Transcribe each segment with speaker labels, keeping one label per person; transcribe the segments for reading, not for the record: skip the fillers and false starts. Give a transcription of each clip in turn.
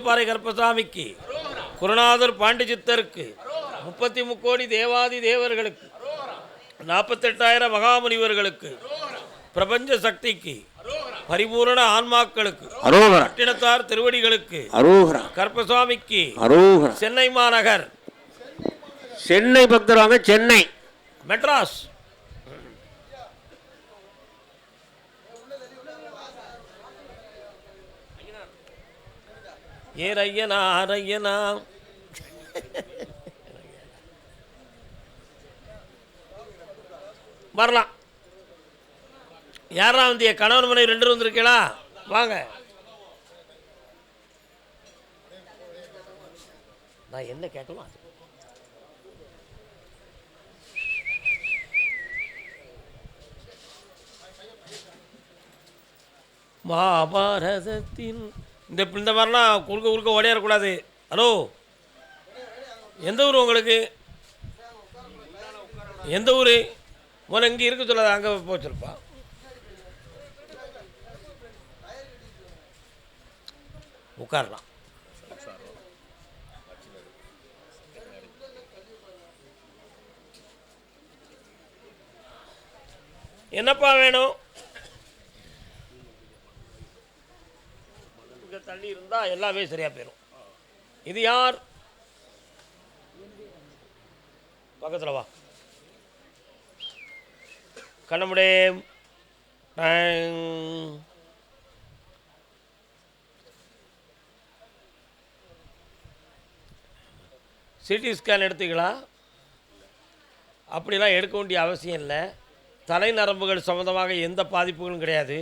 Speaker 1: பாறை கருப்பசாமிக்கு, குருநாதர் பாண்டிச்சித்தருக்கு, 33 கோடி தேவாதி தேவர்களுக்கு, 48,000 மகாமுனிவர்களுக்கு, பிரபஞ்ச சக்திக்கு, பரிபூரண ஆன்மாக்களுக்கு, பட்டினத்தார் திருவடிகளுக்கு, கருப்பசாமிக்கு, சென்னை மாநகர்,
Speaker 2: சென்னை பக்தர் வாங்க, சென்னை
Speaker 1: மெட்ராஸ், ஏரையனா அரையனா வரலாம். யாரா வந்து கணவன் மனை 2 வந்திருக்கீங்களா? வாங்க. நான் என்ன கேட்கணும் அது. மகாபாரதத்தின் இந்த மாதிரிலாம் குறுக்க ஓடையக்கூடாது. ஹலோ, எந்த ஊர் உங்களுக்கு? எந்த ஊர்? உன இங்கே இருக்க சொல்லாத, அங்கே போச்சிருப்பா. உட்காரலாம். என்னப்பா வேணும்? தள்ளி இருந்தால் எல்லாமே சரியாக போயிடும். இது யார்? பக்கத்தில் வா. கண்ணமுடே சிடி ஸ்கேன் எடுத்துக்கலாம். அப்படிலாம் எடுக்க வேண்டிய அவசியம் இல்லை. தலை நரம்புகள் சம்மந்தமாக எந்த பாதிப்புகளும் கிடையாது.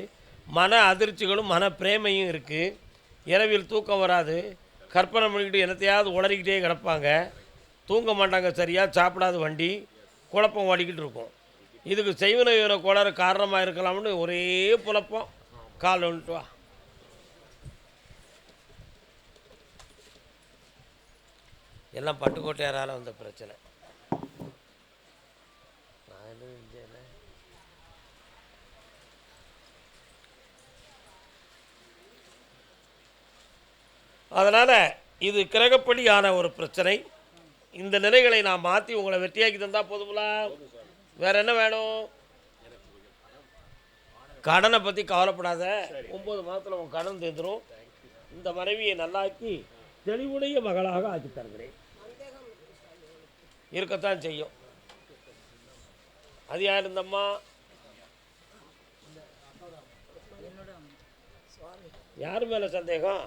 Speaker 1: மன அதிர்ச்சிகளும் மன பிரேமையும் இருக்குது. இரவில் தூக்கம் வராது. கற்பனை பண்ணிக்கிட்டு என்னத்தையாவது உளறிக்கிட்டே கிடப்பாங்க. தூங்க மாட்டாங்க சரியாக. சாப்பிடாத வண்டி குழப்பம் ஓடிக்கிட்டு இருக்கும். இதுக்கு செய்வன கோளாறு காரணமாக இருக்கலாம்னு ஒரே புலப்பம். கால் வந்துட்டு வா. எல்லாம் பட்டுக்கோட்டையாரால் வந்த பிரச்சனை. அதனால் இது கிரகப்படியான ஒரு பிரச்சனை. இந்த நிலைகளை நான் மாற்றி உங்களை வெற்றியாக்கி தந்தால் போதுங்களா? வேறு என்ன வேணும்? கடனை பற்றி கவலைப்படாத. 9 மாதத்தில் உன் கடன் தீர்ந்துடும். இந்த மனைவியை நல்லாக்கி தெளிவுடைய மகளாக ஆக்கி தருகிறேன். இருக்கத்தான் செய்யும். அது யார் இந்தம்மா? யார் மேலே சந்தேகம்?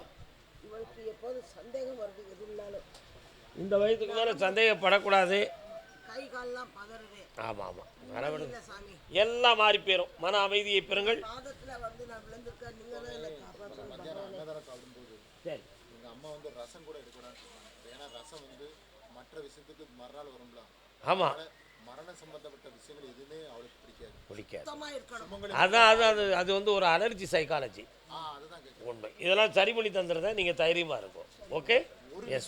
Speaker 1: இந்த வயதுக்கு மேலே சந்தேகப்படக்கூடாது. ஆமாம் ஆமாம், வரவிடுங்க. எல்லாம் மாறி போயிடும். மன அமைதியை பெறுங்கள். சரி. ஆமாம், பிடிக்காது. அதான் அது வந்து ஒரு அலர்ஜி சைக்காலஜி. உண்மை. இதெல்லாம் சரி பண்ணி தந்துடுறத நீங்கள் தைரியமாக இருக்கும். ஓகே, எஸ்,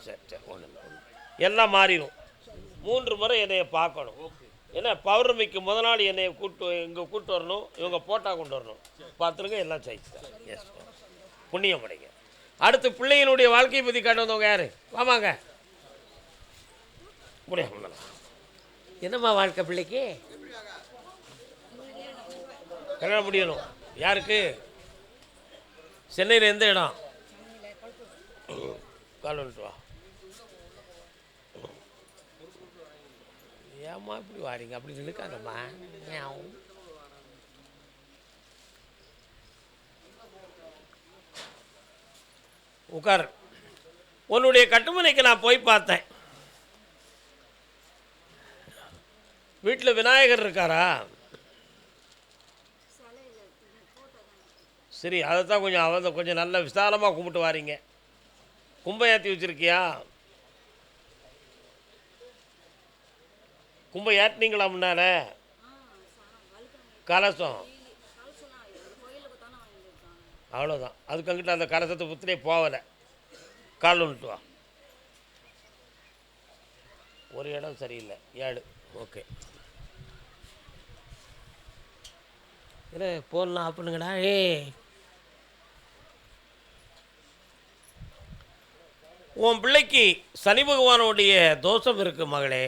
Speaker 1: சரி சரி, ஒன்றும் இல்லை, எல்லாம் மாறிடும். 3 முறை என்னைய பார்க்கணும். ஏன்னா பௌர்ணமிக்கு முதல் நாள் என்னைய இங்கே கூப்பிட்டு வரணும். இவங்க போட்டா கொண்டு வரணும். பார்த்துருங்க, எல்லாம் சைஸ். எஸ், புண்ணியம் படைங்க. அடுத்து பிள்ளைங்களுடைய வாழ்க்கையை பற்றி காட்டு வந்தவங்க யார்? வாமாங்க. முடியாது. என்னம்மா வாழ்க்கை பிள்ளைக்கு? கல்யாணம் முடியணும். யாருக்கு? சென்னையில் எந்த இடம்? கால் வந்துட்டு வா. ஏம்மா இப்படி வாரீங்க? அப்படி நினைக்காதம்மா. உட்கார். உன்னுடைய கட்டுமனைக்கு நான் போய் பார்த்தேன். வீட்டில் விநாயகர் இருக்காரா? சரி, அதை தான் கொஞ்சம் நல்ல விசாலமாக கும்பிட்டு வாரீங்க. கும்பம் ஏற்றி வச்சுருக்கியா? கும்பம் ஏற்றினீங்களா முன்னால்? கலசம் அவ்வளோதான். அதுக்கு அங்கிட்ட அந்த கலசத்தை புத்திலே போகலை. கால் வந்துட்டு வா. ஒரு இடம் சரியில்லை. 7. ஓகே. இல்லை, ஃபோன்லாம் ஆஃப் பண்ணுங்கடா. உன் பிள்ளைக்கு சனி பகவானுடைய தோஷம் இருக்குது மகளே.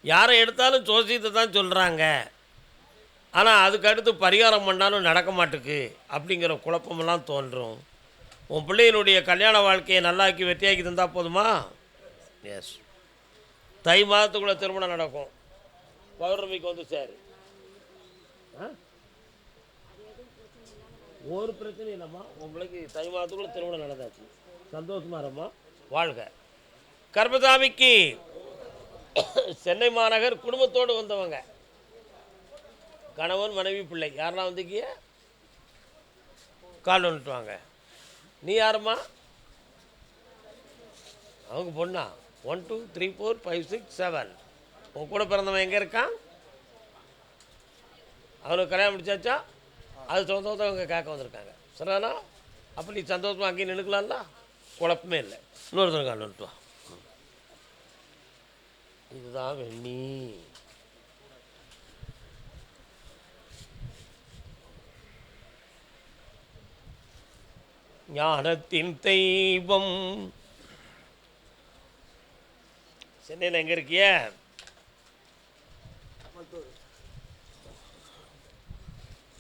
Speaker 1: யாரை எடுத்தாலும் ஜோசியத்தை தான் சொல்கிறாங்க, ஆனால் அதுக்கு அடுத்து பரிகாரம் பண்ணாலும் நடக்க மாட்டுக்கு அப்படிங்கிற குழப்பமெல்லாம் தோன்றும். உன் பிள்ளையினுடைய கல்யாண வாழ்க்கையை நல்லாக்கி வெற்றியாக்கி தந்தால் போதுமா? எஸ். தை மாதத்துக்குள்ளே திருமணம் நடக்கும். பௌர்ணமிக்கு வந்து சேரு. ஒரு பிரச்சனையும் இல்லைம்மா. உன் பிள்ளைக்கு தை மாதத்துக்குள்ளே திருமணம் நடந்தாச்சு. சந்தோஷமா இரும்மா, வாழ்க. கர்மசாமிக்கு சென்னை மாநகர் குடும்பத்தோடு வந்தவங்க, கணவன் மனைவி பிள்ளை யாரெல்லாம் வந்திருக்கிய? கால் வந்துட்டு வாங்க. நீ யாரும்மா? அவங்க பொண்ணா? 1 2 3 4 5 6 7. உன் கூட பிறந்தவன் எங்கே இருக்கான்? அவனுக்கு கல்யாணம் முடிச்சாச்சா? அது சொந்தவங்க கேட்க வந்திருக்காங்க. சரிண்ணா? அப்போ நீ சந்தோஷமாக அங்கேயும் நினைக்கலாம்ல, குழப்பமே இல்லை. இன்னொருத்தர் கால் வந்துட்டு வா. இதுதான் வெண்ணி. ஞானத்தின் தெய்வம். சென்னையில் எங்கே இருக்கிய?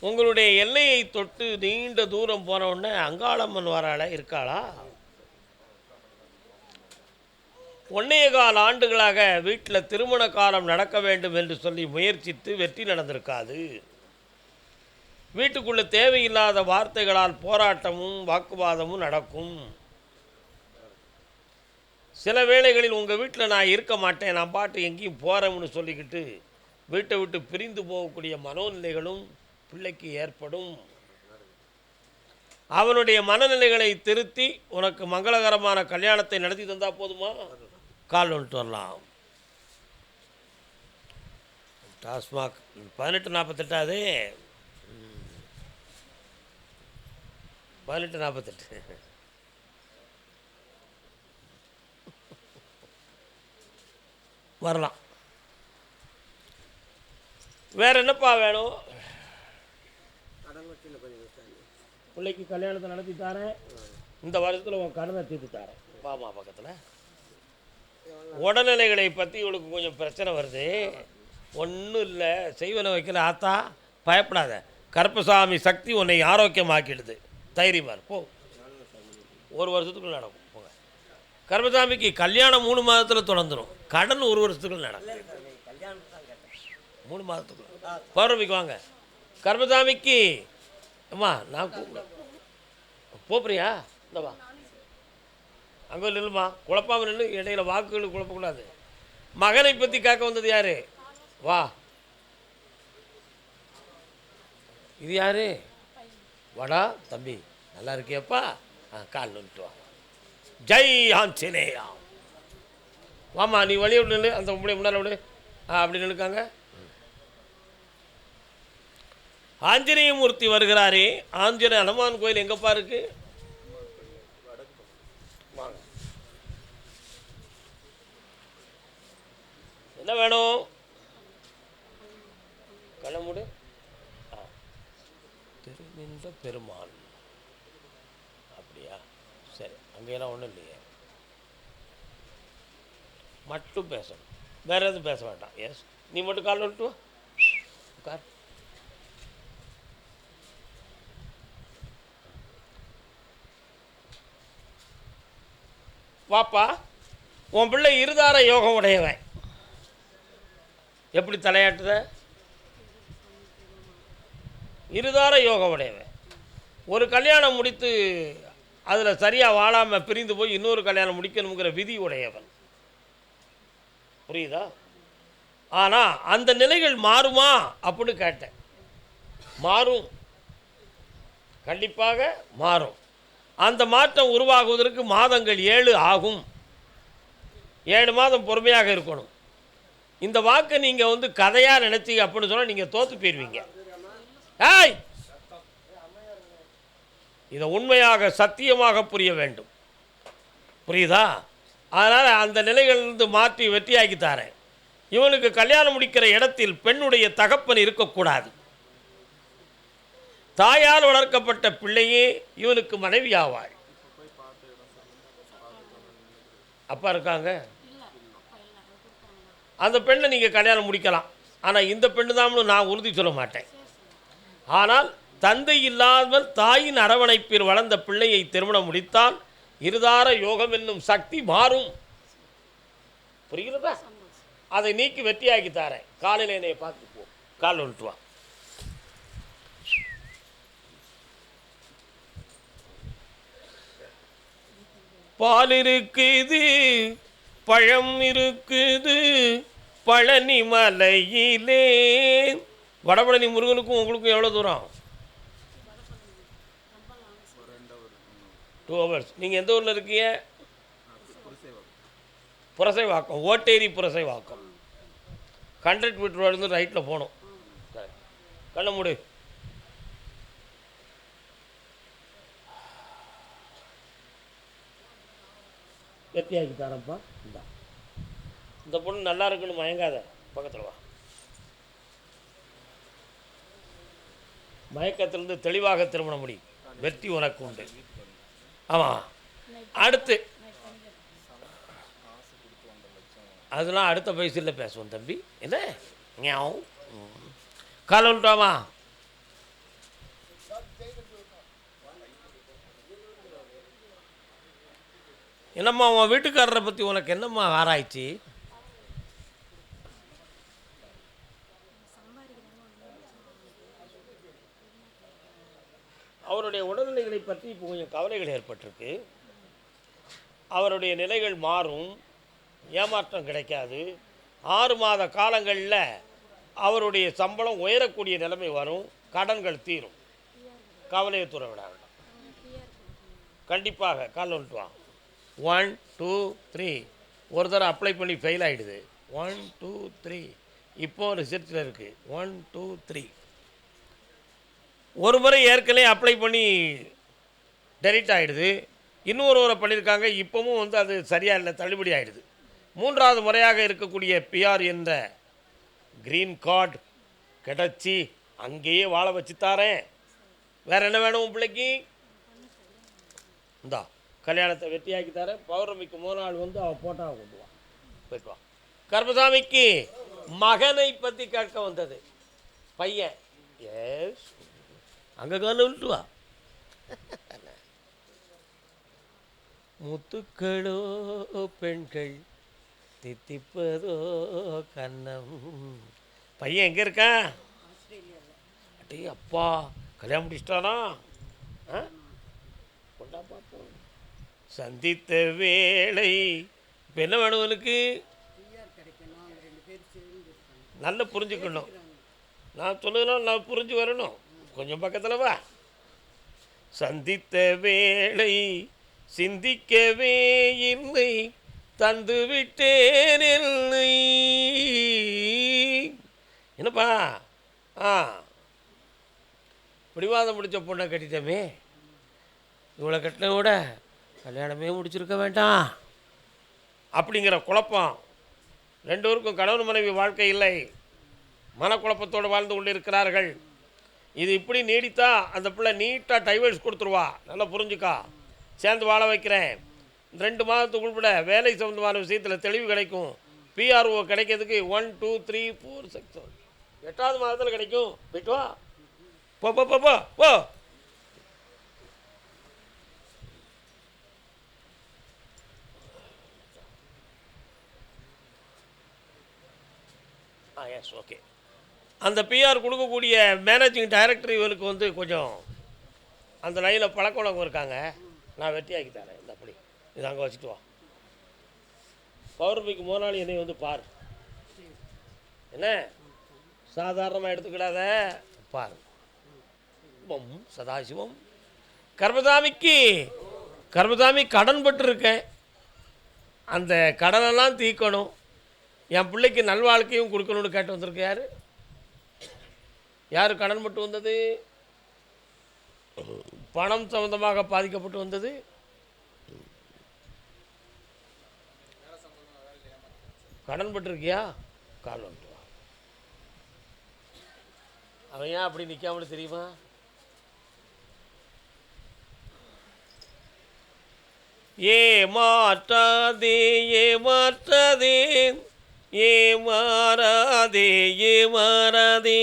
Speaker 1: உங்களுடைய எல்லையை தொட்டு நீண்ட தூரம் போன உடனே அங்காளம்மன் வராள இருக்காளா? 1.25 ஆண்டுகளாக வீட்டில் திருமண காலம் நடக்க வேண்டும் என்று சொல்லி முயற்சித்து வெற்றி நடந்திருக்காது. வீட்டுக்குள்ளே தேவையில்லாத வார்த்தைகளால் போராட்டமும் வாக்குவாதமும் நடக்கும். சில வேளைகளில் உங்கள் வீட்டில் நான் இருக்க மாட்டேன், நான் பாட்டு எங்கேயும் போகிறேன்னு சொல்லிக்கிட்டு வீட்டை விட்டு பிரிந்து போகக்கூடிய மனோநிலைகளும் பிள்ளைக்கு ஏற்படும். அவனுடைய மனநிலைகளை திருத்தி உனக்கு மங்களகரமான கல்யாணத்தை நடத்தி தந்தால் போதுமா? கால் வந்துட்டு வரலாம். டாஸ்மாக் 1848. 1848 வரலாம். வேற என்னப்பா வேணும்? பிள்ளைக்கு கல்யாணத்தை நடத்தி தரேன். இந்த வருஷத்தில் உன் கடனை தீர்த்து தரேன். பாமா பக்கத்தில் உடல்நிலைகளை பற்றி இவளுக்கு கொஞ்சம் பிரச்சனை வருது. ஒன்றும் இல்லை, செய்வனை வைக்கிற ஆத்தா, பயப்படாத. கருப்பசாமி சக்தி உன்னை ஆரோக்கியமாக்கிடுது. தைரியமாக போ. ஒரு வருஷத்துக்குள்ள நடக்கும். போங்க. கருப்பசாமிக்கு கல்யாணம் 3 மாதத்தில் தொடர்ந்துடும். கடன் 1 வருஷத்துக்குள்ள நடக்கும். 3 மாதத்துக்குள்ள பௌர்ணமிக்கு வாங்க. கருப்பசாமிக்கு அம்மா நான் கூப்பிட போப்பிரியா? இந்த வா, அங்கே நில்லுமா, குழப்பாமல் நின்று. இடையில வாக்குகள் குழப்பக்கூடாது. மகனை பற்றி கேட்க வந்தது யாரு? வா. இது யாரு? வாடா தம்பி, நல்லா இருக்கியப்பா? கால் நின்றுட்டு வா. ஜெய் ஆஞ்சநேயா. வாமா, நீ வழியை விட்டு நில்லு. அந்த உங்களுடைய முன்னால் விடு. அப்படி நினைக்காங்க. ஆஞ்சநேயமூர்த்தி வருகிறாரே. ஆஞ்சநேய ஹனுமான் கோயில் எங்கப்பா இருக்கு? வாங்க. என்ன வேணும்? கண்ணமுடு. திருநின்ற பெருமாள். அப்படியா? சரி, அங்கெல்லாம் ஒன்றும் இல்லையே. மட்டும் பேசணும், வேற எதுவும் பேச வேண்டாம். எஸ், நீ மட்டும் கால் விட்டு வா. உட்கார். வாப்பா, உன் பிள்ளை இருதார யோகம் உடையவன். எப்படி தலையாட்டுத? இருதார யோகம் உடையவன். ஒரு கல்யாணம் முடித்து அதில் சரியாக வாழாமல் பிரிந்து போய் இன்னொரு கல்யாணம் முடிக்கணுங்கிற விதி உடையவன். புரியுதா? ஆனால் அந்த நிலைகள் மாறுமா அப்படின்னு கேட்டேன். மாறும், கண்டிப்பாக மாறும். அந்த மாற்றம் உருவாகுவதற்கு மாதங்கள் 7 ஆகும். 7 மாதம் பொறுமையாக இருக்கணும். இந்த வாக்கை நீங்கள் கதையாக நினச்சிங்க அப்படின்னு சொன்னால் நீங்கள் தோற்று போயிடுவீங்க. ஏய், இதை உண்மையாக சத்தியமாக புரிய வேண்டும். புரியுதா? அதனால் அந்த நிலைகளிலிருந்து மாற்றி வெற்றியாக்கி தரேன். இவனுக்கு கல்யாணம் முடிக்கிற இடத்தில் பெண்ணுடைய தகப்பன் இருக்கக்கூடாது. தாயால் வளர்க்கப்பட்ட பிள்ளையே இவனுக்கு மனைவி ஆவாள். அப்பா இருக்காங்க. அந்த பெண்ணை நீங்கள் கல்யாணம் முடிக்கலாம். ஆனால் இந்த பெண்ணு தான் நான் உறுதி சொல்ல மாட்டேன். ஆனால் தந்தை இல்லாமல் தாயின் அரவணைப்பில் வளர்ந்த பிள்ளையை திருமணம் முடித்தால் இருதார யோகம் என்னும் சக்தி மாறும். புரிகிறதா? அதை நீக்கி வெற்றியாக்கி தாரேன். காலையில் என்னைய பார்த்து போ, கால் வந்துட்டு வா. பால் இருக்குது, பழம் இருக்குது, பழனி மலையிலே. வடபழனி முருகனுக்கும் உங்களுக்கும் எவ்வளோ தூரம்? 2 hours. நீங்கள் எந்த ஊரில் இருக்கீங்க? புரசைவாக்கம், ஓட்டேரி புரசைவாக்கம். 100 மீட்டர் ரோடு ரைட்டில் போகணும். கண்ண மூடு. வெத்தியாக்கி தரப்பா. இந்த பொண்ணு நல்லா இருக்குன்னு மயங்காத, பக்கத்தில் வா. மயக்கத்திலிருந்து தெளிவாக திருமணம் முடி. வெற்றி உனக்கு உண்டு. ஆமாம். அடுத்து அதெல்லாம் அடுத்த வயசில் பேசுவோம் தம்பி. என்ன ஞாவும் கால் வந்துட்டாமா? என்னம்மா உன் வீட்டுக்காரரை பற்றி உனக்கு என்னம்மா ஆராய்ச்சி? அவருடைய உடல்நிலைகளை பற்றி இப்போ கொஞ்சம் கவலைகள் ஏற்பட்டிருக்கு. அவருடைய நிலைகள் மாறும், ஏமாற்றம் கிடைக்காது. 6 மாத காலங்களில் அவருடைய சம்பளம் உயரக்கூடிய நிலைமை வரும், கடன்கள் தீரும். கவலையை தூர விடாது. கண்டிப்பாக கால் வந்துட்டு வா. 1 2 3. ஒரு தடவை அப்ளை பண்ணி ஃபெயில் ஆகிடுது. 1 2 3. இப்போ ரிசர்ச்சில் இருக்குது. 1 2 3. ஒரு முறை ஏற்கனவே அப்ளை பண்ணி டெலிட் ஆகிடுது. இன்னொரு முறை பண்ணியிருக்காங்க, இப்போவும் அது சரியாக இல்லை, தள்ளுபடி ஆகிடுது. 3வது முறையாக இருக்கக்கூடிய பிஆர் என்ற க்ரீன் கார்டு கிடச்சி அங்கேயே வாழ வச்சு தாரேன். வேறு என்ன வேணும் உன் பிள்ளைக்கு? இந்தா கல்யாணத்தை வெற்றியாக்கி தரேன். பௌர்ணமிக்கு 3 நாள் அவள் போட்டாவை கொண்டு வா, போயிட்டு வா. கர்மசாமிக்கு மகனை பற்றி கேட்க வந்தது. பையன். எஸ், அங்கே கால விட்டு வா. முத்துக்களோ பெண்கள் தித்திப்பதோ கண்ணம். பையன் எங்கே இருக்கான்? அட்டே அப்பா, கல்யாணம் முடிச்சிட்டானா? கொண்டா பார்ப்போம். சந்தித்த வேளை. இப்போ என்ன வேணும் உனக்கு? நல்லா புரிஞ்சுக்கணும். நான் சொல்லணும், நான் புரிஞ்சு வரணும். கொஞ்சம் பக்கத்தில் வா. சந்தித்த வேளை சிந்திக்கவே இல்லை, தந்து விட்டேன் என்னை. என்னப்பா? பிடிவாதம் முடித்த பொண்ணை கட்டிட்டமே, இவ்வளோ கட்டின விட கல்யாணமே முடிச்சிருக்க வேண்டாம் அப்படிங்கிற குழப்பம். 2 பேருக்கும் கணவன் மனைவி வாழ்க்கை இல்லை, மனக்குழப்பத்தோடு வாழ்ந்து கொண்டு இருக்கிறார்கள். இது இப்படி நீடித்தா அந்த பிள்ளை நீட்டாக டைவர்ஸ் கொடுத்துருவா. நல்லா புரிஞ்சுக்கா. சேர்ந்து வாழ வைக்கிறேன். 2 மாதத்துக்குள்ள வேலை சம்பந்தமான விஷயத்தில் தெளிவு கிடைக்கும். பிஆர்ஓ கிடைக்கிறதுக்கு 1 2 3 4 6 8வது மாதத்தில் கிடைக்கும். போயிட்டு வா. போ போ போ போ போ. Yes, okay. அந்த பிஆர் கொடுக்கக்கூடிய மேனேஜிங் டைரக்டர் இவருக்கு கொஞ்சம் அந்த லைனில் பழக்கம் இருக்காங்க. நான் வெட்டியாக்கி தரேன். இந்த அப்படி இது அங்கே வச்சுட்டு வா. பௌர்ணமிக்கு 3 நாள் என்னை பார். என்ன சாதாரணமாக எடுத்துக்கிடாத, பார். சதாசிவம். கர்மசாமி கடன் பட்டுருக்கேன். அந்த கடனெல்லாம் தீர்க்கணும். என் பிள்ளைக்கு நல்வாழ்க்கையும் கொடுக்கணும்னு கேட்டு வந்திருக்க. யார் கடன் பட்டு வந்தது? பணம் சம்பந்தமாக பாதிக்கப்பட்டு வந்தது. கடன் பட்டிருக்கியா? கால் வந்துட்டு வா. அவன் ஏன் அப்படி நிற்காமல் தெரியுமா? ஏமாற்றாதே ஏமாற்றாதே ஏமாறாதே ஏமாறாதே.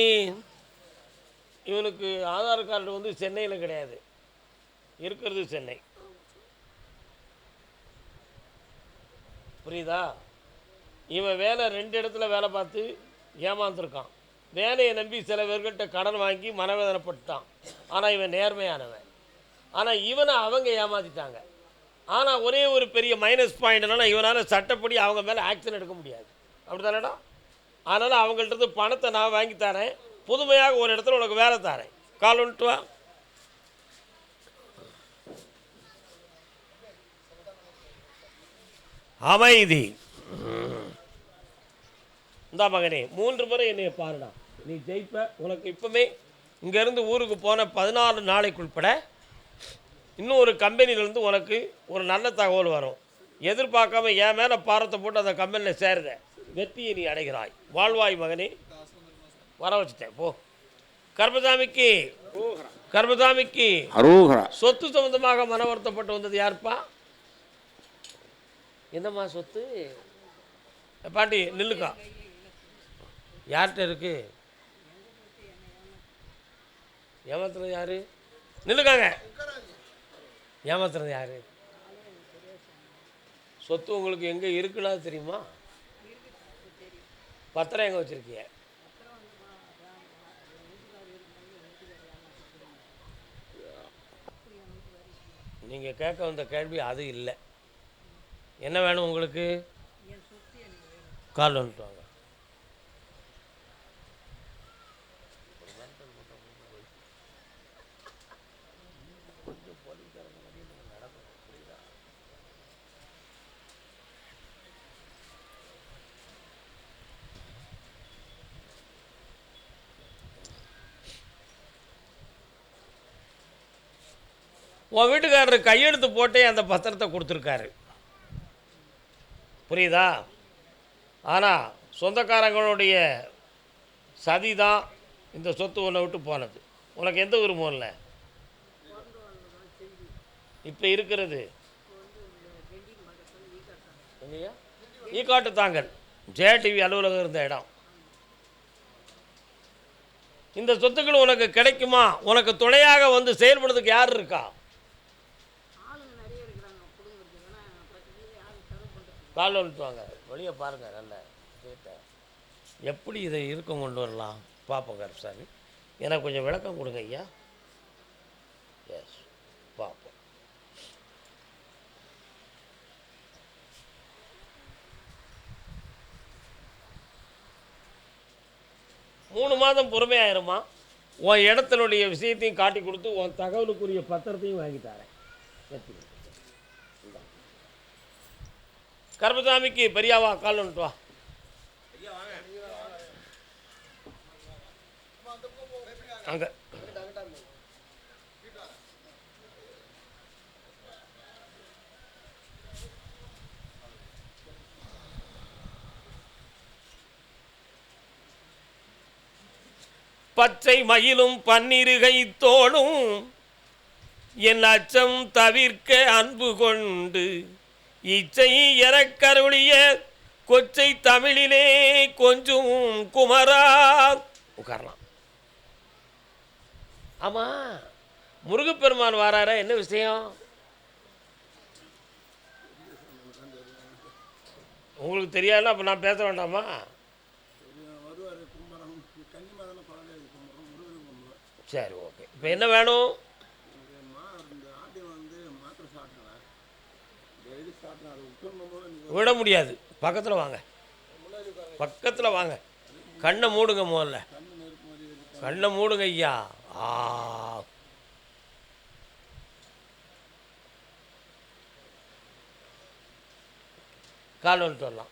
Speaker 1: இவனுக்கு ஆதார் கார்டு வந்து சென்னையில் கிடையாது, இருக்கிறது சென்னை. புரியுதா? இவன் வேலை 2 இடத்துல வேலை பார்த்து ஏமாந்துருக்கான். வேலையை நம்பி சில பேர்கிட்ட கடன் வாங்கி மனவேதனைப்பட்டான். ஆனால் இவன் நேர்மையானவன். ஆனால் இவனை அவங்க ஏமாற்றிட்டாங்க. ஆனால் ஒரே ஒரு பெரிய மைனஸ் பாயிண்ட்னால இவனால் சட்டப்படி அவங்க மேலே ஆக்ஷன் எடுக்க முடியாது. அப்படி தானேடா? அதனால் அவங்கள்ட்ட பணத்தை நான் வாங்கி தரேன், புதுமையாக ஒரு இடத்துல உனக்கு வேலை தரேன், கால் வந்துட்டு வா. அமைதி. இந்த மகனே 3 முறை என்னைய பாருடா, நீ ஜெயிப்ப. உனக்கு இப்போமே இங்கேருந்து ஊருக்கு போன 14 நாளைக்குள்பட இன்னும் ஒரு கம்பெனியிலேருந்து உனக்கு ஒரு நல்ல தகவல் வரும். எதிர்பார்க்காம என் மேலே பாரத்தை போட்டு அந்த கம்பெனியில் சேருத, வெற்றியை நீ அடைகிறாய். வாழ்வாய் மகனே. வர வச்சுட்டேன் போ. கர்மசாமிக்கு கர்மசாமிக்கு சொத்து சம்பந்தமாக மன வருத்தப்பட்டு வந்தது யாருப்பா? என்னம்மா சொத்து? பாண்டி நில்லுக்கா. யார்கிட்ட இருக்கு? ஏமாத்துறது யாரு? நில்லுக்காங்க. ஏமாத்துறது யாரு? சொத்து உங்களுக்கு எங்கே இருக்குன்னா தெரியுமா? பத்திரம் எங்கே வச்சுருக்கீங்க? நீங்கள் கேட்க வந்த கேள்வி அது இல்லை. என்ன வேணும் உங்களுக்கு? கால் வந்துட்டு வாங்க. உன் வீட்டுக்காரர் கையெழுத்து போட்டே அந்த பத்திரத்தை கொடுத்துருக்காரு. புரியுதா? ஆனால் சொந்தக்காரங்களுடைய சதி தான் இந்த சொத்து உன்னை விட்டு போனது. உனக்கு எந்த உரிமையும் இல்லை. இப்போ இருக்கிறது ஈக்காட்டு தாங்கல் ஜேடிவி அலுவலகம் இருந்த இடம். இந்த சொத்துக்கள் உனக்கு கிடைக்குமா? உனக்கு துணையாக வந்து செயல்படுறதுக்கு யார் இருக்கா? கால் வந்துட்டுவாங்க. வெளியே பாருங்கள். நல்ல கேட்ட எப்படி இதை இருக்கம் கொண்டு வரலாம் பார்ப்போம். கருப்சாமி எனக்கு கொஞ்சம் விளக்கம் கொடுங்க ஐயா. எஸ், பார்ப்போம். மூணு மாதம் பொறுமையாயிருமா? உன் இடத்தினுடைய விஷயத்தையும் காட்டி கொடுத்து உன் தகவலுக்குரிய பத்திரத்தையும் வாங்கி தரேன். கருப்பசாமிக்கு பெரியாவா கால் வந்துட்டு வா. அங்க பச்சை மயிலும் பன்னிருகை தோளும் என் அச்சம் தவிர்க்க அன்பு கொண்டு இச்சை எனக்கருளிய கொச்சை தமிழிலே கொஞ்சம் குமரா. உட்காரலாம். ஆமாம், முருகப்பெருமான் வாராரா? என்ன விஷயம்? உங்களுக்கு தெரியாதுன்னா அப்போ நான் பேச வேண்டாமா? சரி, ஓகே. இப்போ என்ன வேணும்? விட முடியாது. பக்கத்தில் வாங்க, பக்கத்தில் வாங்க. கண்ணை மூடுங்க. முதல்ல கண்ணை மூடுங்க ஐயா. கால் வந்துட்டு வரலாம்.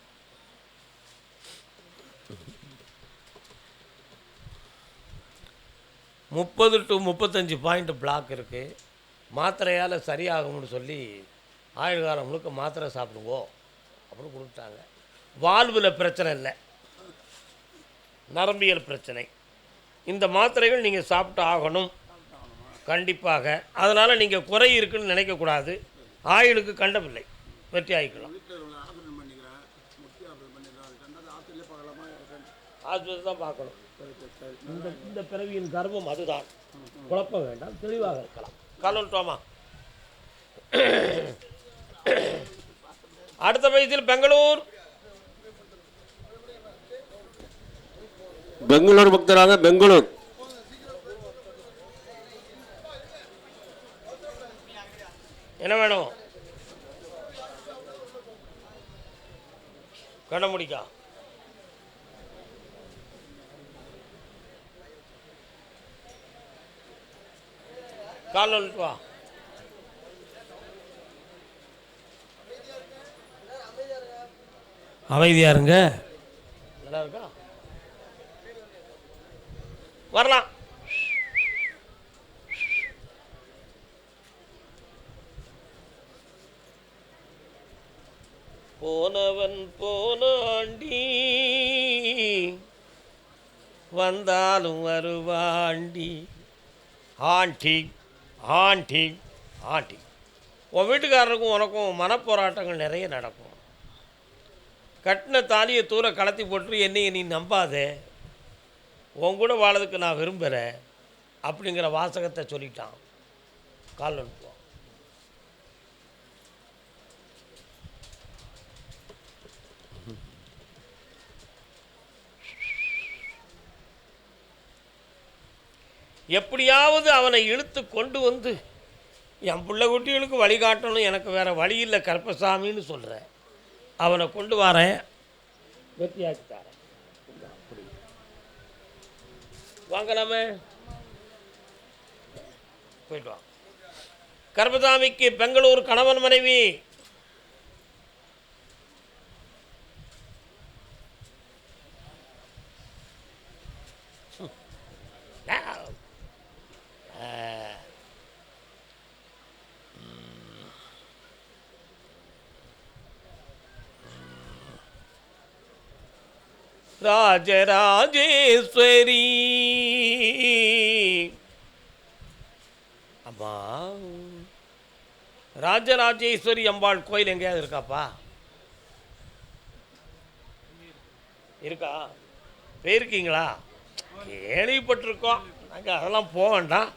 Speaker 1: முப்பது டு 35 பாயிண்ட் பிளாக் இருக்குது. மாத்திரையால் சரியாகும்னு சொல்லி ஆயுள் காலம் முழுக்க மாத்திரை சாப்பிடுவோம் அப்படின்னு கொடுத்தாங்க. வால்வில் பிரச்சனை இல்லை, நரம்பியல் பிரச்சனை. இந்த மாத்திரைகள் நீங்கள் சாப்பிட்டு ஆகணும் கண்டிப்பாக. அதனால் நீங்கள் குறை இருக்குன்னு நினைக்கக்கூடாது. ஆயுளுக்கு கண்டமில்லை, வெற்றி ஆகிக்கலாம். ஆஸ்பத்திரி தான் பார்க்கணும். இந்த பிறவியின் கர்வம் அதுதான், குழப்பம் வேண்டாம், தெளிவாக இருக்கலாம். காலோட்டோமா. அடுத்த வயதில் பெங்களூர்
Speaker 2: பெங்களூர் பக்தராக பெங்களூர்.
Speaker 1: என்ன வேணும்? கண்ணமுடிக்கா. கால் வந்துட்டு வா. அமைதியா இருங்க. நல்லா இருக்கா? வரலாம். போனவன் போனாண்டி வந்தாலும் வருவாண்டி. ஆண்டி ஆண்டி ஆண்டி. உன் வீட்டுக்காரருக்கும் உனக்கும் மனப்போராட்டங்கள் நிறைய நடக்கும். கட்டின தாலியை தூர கலத்தி போட்டு என்னையை நீ நம்பாதே, உன் கூட வாழறதுக்கு நான் விரும்புகிறேன் அப்படிங்கிற வாசகத்தை சொல்லிட்டான். கால் அனுப்புவான். எப்படியாவது அவனை இழுத்து கொண்டு வந்து என் பிள்ளை குட்டிகளுக்கு வழிகாட்டணும், எனக்கு வேறு வழி இல்லை கருப்பசாமின்னு சொல்கிறேன். அவனை கொண்டு வரேன், வெற்றியாக்கி தரேன். அப்படி வாங்கலாமே, போயிட்டு வா. கருப்பசாமிக்கு பெங்களூர் கணவன் மனைவி. ராஜராஜேஸ்வரி அம்மா, ராஜராஜேஸ்வரி அம்பாள் கோயில் எங்கேயாவது இருக்காப்பா? இருக்கா? போயிருக்கீங்களா? கேள்விப்பட்டிருக்கோம் நாங்கள், அதெல்லாம் போக வேண்டாம்.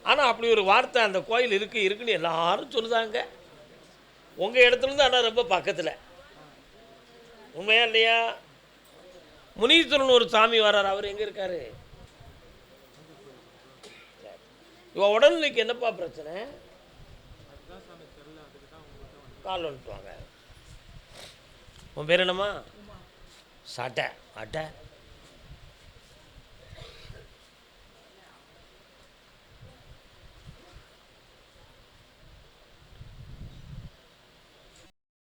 Speaker 1: ஆனால் அப்படி ஒரு வார்த்தை அந்த கோயில் இருக்குன்னு எல்லாரும் சொல்லுதாங்க. உங்கள் இடத்துலேருந்து ஆனால் ரொம்ப பக்கத்தில். உண்மையா இல்லையா? முனீஸ்வரன் ஒரு சாமி வர்றார், அவர் எங்கே இருக்காரு? இவன் உடல்நிலைக்கு என்னப்பா பிரச்சனை? கால் வந்துட்டு வாங்க. உன் பேர் என்னம்மா? சட்டை அட்டை